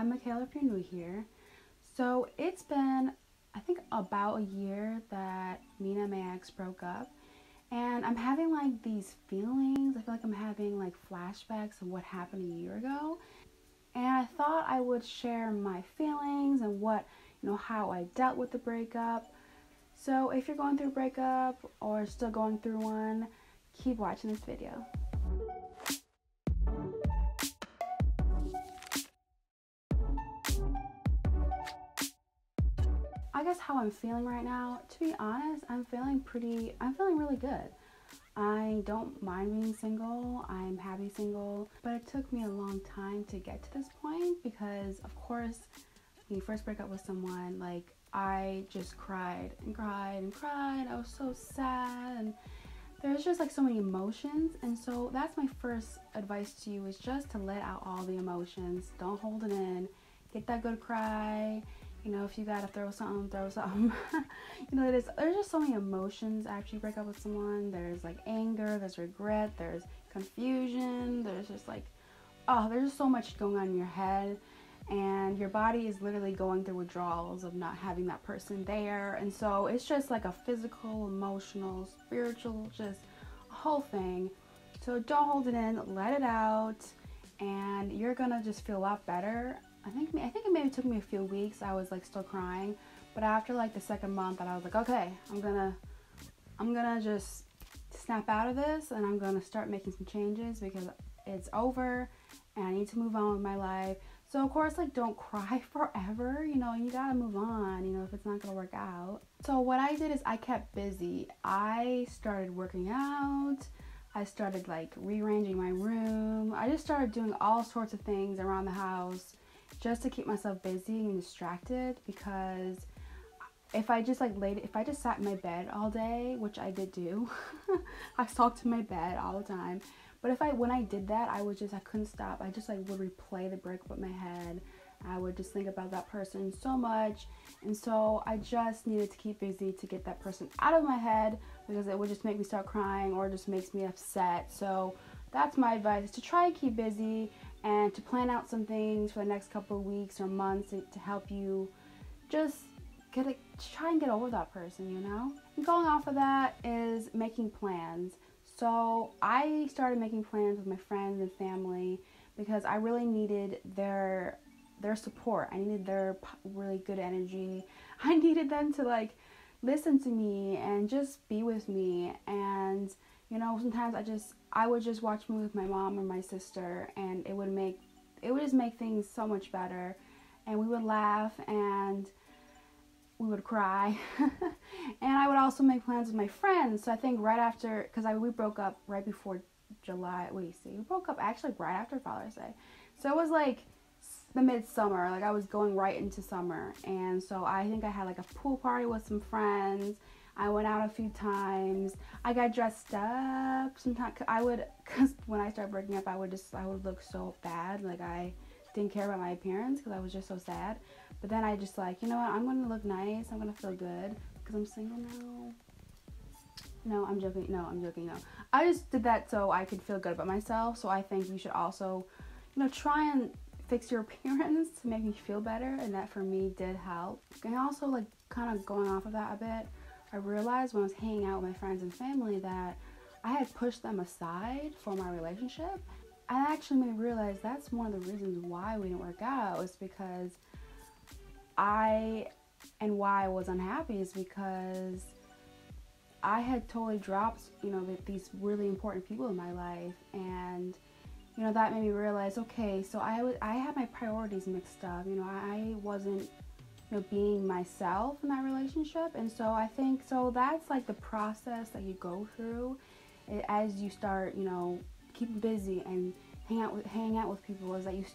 I'm Michaela if you're new here. So it's been, I think, about a year that me and my ex broke up. And I'm having like these feelings. I feel like I'm having like flashbacks of what happened a year ago. And I thought I would share my feelings and how I dealt with the breakup. So if you're going through a breakup or still going through one, keep watching this video. I guess how I'm feeling right now, to be honest, I'm feeling really good. I don't mind being single. I'm happy single, but it took me a long time to get to this point because, of course, when you first break up with someone, like, I just cried and cried and cried. I was so sad, and there's just like so many emotions. And so that's my first advice to you, is just to let out all the emotions. Don't hold it in. Get that good cry. If you gotta throw something, throw something. There's just so many emotions after you break up with someone. There's like anger, there's regret, there's confusion, there's just like, there's just so much going on in your head. And your body is literally going through withdrawals of not having that person there. And so it's just like a physical, emotional, spiritual, just a whole thing. So don't hold it in, let it out, and you're gonna just feel a lot better. I think it maybe took me a few weeks. I was like still crying, but after like the second month, I was like, okay, I'm gonna just snap out of this, and I'm gonna start making some changes because it's over and I need to move on with my life. So of course, like, don't cry forever, you gotta move on, if it's not gonna work out. So what I did is I kept busy. I started working out. I started like rearranging my room. I just started doing all sorts of things around the house just to keep myself busy and distracted, because if I just sat in my bed all day, which I did do, I talked to my bed all the time. But when I did that, I couldn't stop. I just like would replay the breakup in my head. I would just think about that person so much. And so I just needed to keep busy to get that person out of my head, because it would just make me start crying or just makes me upset. So that's my advice, is to try and keep busy and to plan out some things for the next couple of weeks or months to help you just try and get over that person, And going off of that is making plans. So I started making plans with my friends and family because I really needed their support. I needed their really good energy. I needed them to like listen to me and just be with me. And sometimes I would just watch a movie with my mom or my sister, and it would just make things so much better. And we would laugh and we would cry. And I would also make plans with my friends. So I think right after, because we broke up right before July. We broke up actually right after Father's Day. So it was like the midsummer, like I was going right into summer. And so I think I had like a pool party with some friends. I went out a few times. I got dressed up. Sometimes because when I started breaking up, I would look so bad. Like, I didn't care about my appearance because I was just so sad. But then I just like, you know what, I'm going to look nice. I'm going to feel good because I'm single now. No, I'm joking. No. I just did that so I could feel good about myself. So I think you should also, try and fix your appearance to make me feel better. And that for me did help. And also, like, kind of going off of that a bit, I realized when I was hanging out with my friends and family that I had pushed them aside for my relationship. I actually made me realize that's one of the reasons why we didn't work out, is because why I was unhappy is because I had totally dropped, these really important people in my life. And, that made me realize, okay, so I had my priorities mixed up. I wasn't being myself in that relationship. And so I think, that's like the process that you go through as you start, keep busy and hang out with people, is that you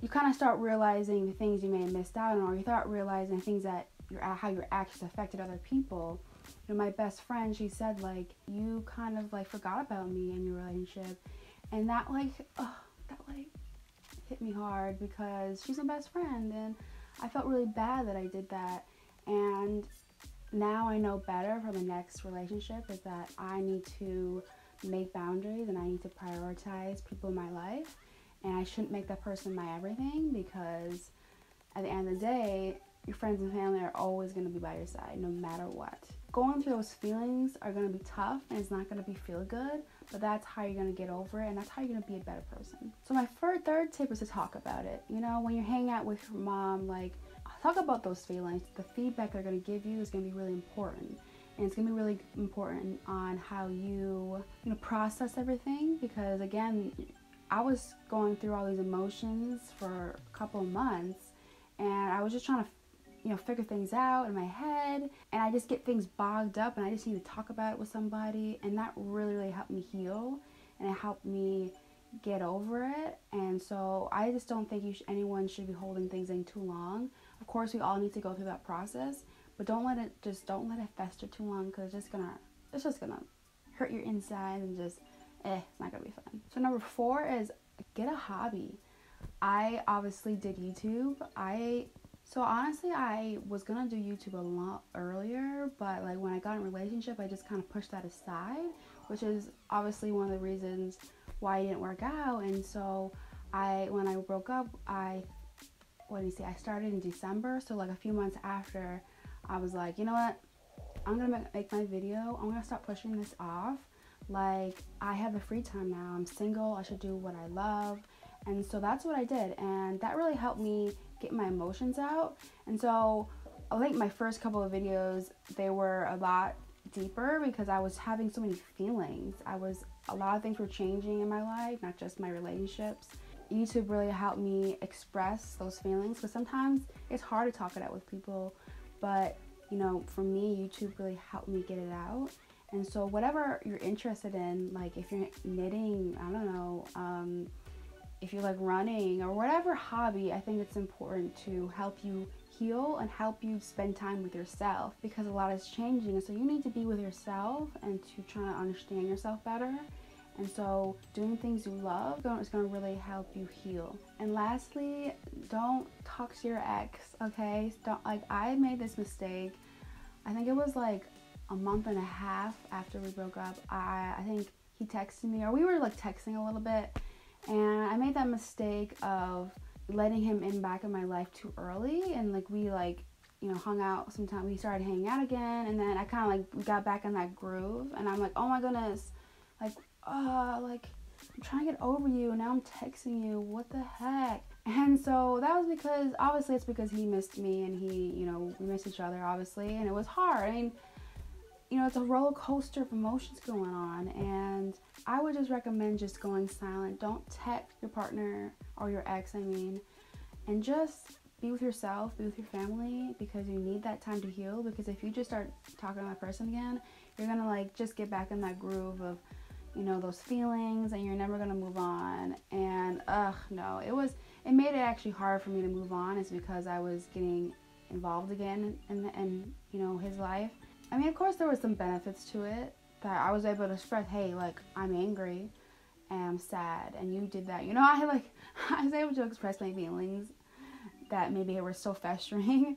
kind of start realizing the things you may have missed out on, or you start realizing things that how your actions affected other people. My best friend, she said, like, you kind of like forgot about me in your relationship. And that hit me hard, because she's my best friend, and I felt really bad that I did that. And now I know better for the next relationship, is that I need to make boundaries and I need to prioritize people in my life. and I shouldn't make that person my everything, because at the end of the day, your friends and family are always going to be by your side no matter what. Going through those feelings are going to be tough, and it's not going to be feel good, but that's how you're going to get over it, and that's how you're going to be a better person. So my third tip is to talk about it. You know, when you're hanging out with your mom, like, talk about those feelings. The feedback they're going to give you is going to be really important. And it's going to be really important on how you process everything, because again, I was going through all these emotions for a couple of months, and I was just trying to figure things out in my head, and I just get things bogged up, and I just need to talk about it with somebody, and that really helped me heal, and it helped me get over it. And so I just don't think anyone should be holding things in too long. Of course, we all need to go through that process, but don't let it fester too long, because it's just gonna hurt your inside, and just it's not gonna be fun. So number 4 is get a hobby. I obviously did YouTube. So honestly, I was gonna do YouTube a lot earlier, but like when I got in a relationship, I just kind of pushed that aside, which is obviously one of the reasons why it didn't work out. And so when I broke up, I started in December. So like a few months after, I was like, you know what? I'm gonna make my video. I'm gonna stop pushing this off. Like, I have the free time now. I'm single. I should do what I love. And so that's what I did, and that really helped me get my emotions out. And so I think my first couple of videos, they were a lot deeper, because I was having so many feelings. A lot of things were changing in my life, not just my relationships. YouTube really helped me express those feelings, because sometimes it's hard to talk it out with people, but for me, YouTube really helped me get it out. And so whatever you're interested in, like if you're knitting, I don't know, if you like running or whatever hobby, I think it's important to help you heal and help you spend time with yourself, because a lot is changing. And so you need to be with yourself and to try to understand yourself better. And so doing things you love is going to really help you heal. And lastly, don't talk to your ex, okay? I made this mistake. I think it was like a month and a half after we broke up. I think he texted me, or we were like texting a little bit, and I made that mistake of letting him back in my life too early, and like we hung out sometime. We started hanging out again, and then I kind of we got back in that groove, and I'm like, oh my goodness, I'm trying to get over you, and now I'm texting you, what the heck? And so that was because, obviously it's because he missed me, and we missed each other, obviously, and it was hard. I mean, it's a roller coaster of emotions going on, and I would just recommend just going silent. Don't text your partner or your ex, and just be with yourself, be with your family, because you need that time to heal. Because if you just start talking to that person again, you're gonna just get back in that groove of those feelings, and you're never gonna move on. And no, it made it actually hard for me to move on, is because I was getting involved again in his life. I mean, of course there were some benefits to it, that I was able to express, hey, I'm angry and I'm sad, and you did that. I was able to express my feelings that maybe were still festering,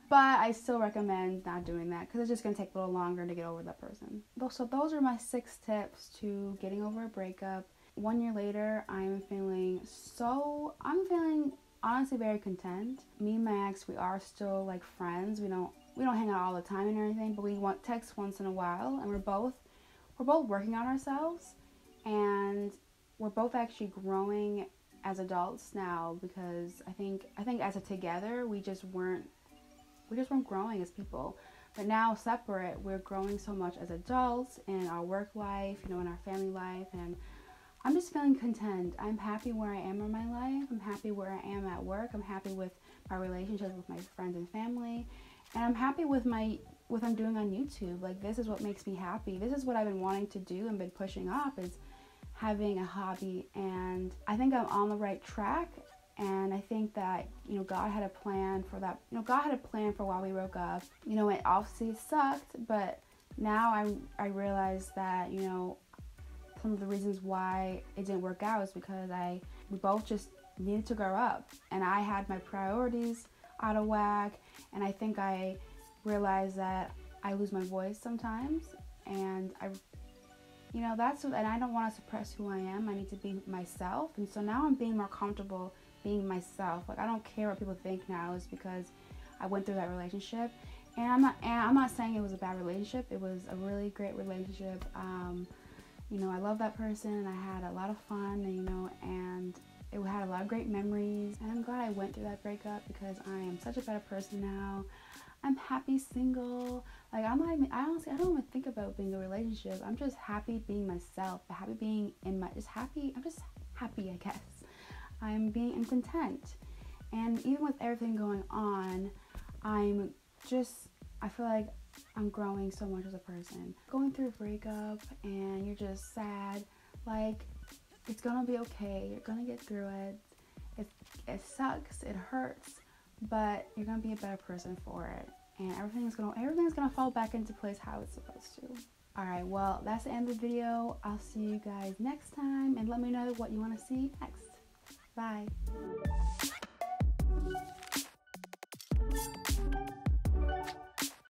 but I still recommend not doing that, because it's just going to take a little longer to get over that person. So those are my 6 tips to getting over a breakup. 1 year later, I'm feeling honestly very content. Me and my ex, we are still friends. We don't hang out all the time and everything, but we text once in a while, and we're both working on ourselves, and we're both actually growing as adults now, because I think as a together we just weren't growing as people. But now separate, we're growing so much as adults in our work life, in our family life, and I'm just feeling content. I'm happy where I am in my life. I'm happy where I am at work. I'm happy with my relationships with my friends and family, and I'm happy with what I'm doing on YouTube. This is what makes me happy. This is what I've been wanting to do and been pushing off, is having a hobby. And I think I'm on the right track, and I think that God had a plan for that. God had a plan for why we broke up. It obviously sucked, but now I realize that some of the reasons why it didn't work out is because we both just needed to grow up, and I had my priorities out of whack, and I think I realized that I lose my voice sometimes, and you know, that's what, and I don't want to suppress who I am. I need to be myself. And so now I'm being more comfortable being myself. Like, I don't care what people think now, is because I went through that relationship. And I'm not saying it was a bad relationship. It was a really great relationship. You know, I love that person, and I had a lot of fun, and, you know, and it had a lot of great memories. And I'm glad I went through that breakup, because I am such a better person now. I'm happy single. Like, I honestly, I don't even think about being in a relationship. I'm just happy being myself. Happy being in my, just happy. I'm just happy, I guess. I'm content. And even with everything going on, I feel like I'm growing so much as a person. Going through a breakup and you're just sad, like, it's gonna be okay. You're gonna get through it. It sucks, it hurts, but you're gonna be a better person for it. And everything's gonna fall back into place how it's supposed to. Alright, well, that's the end of the video. I'll see you guys next time, and let me know what you want to see next. Bye.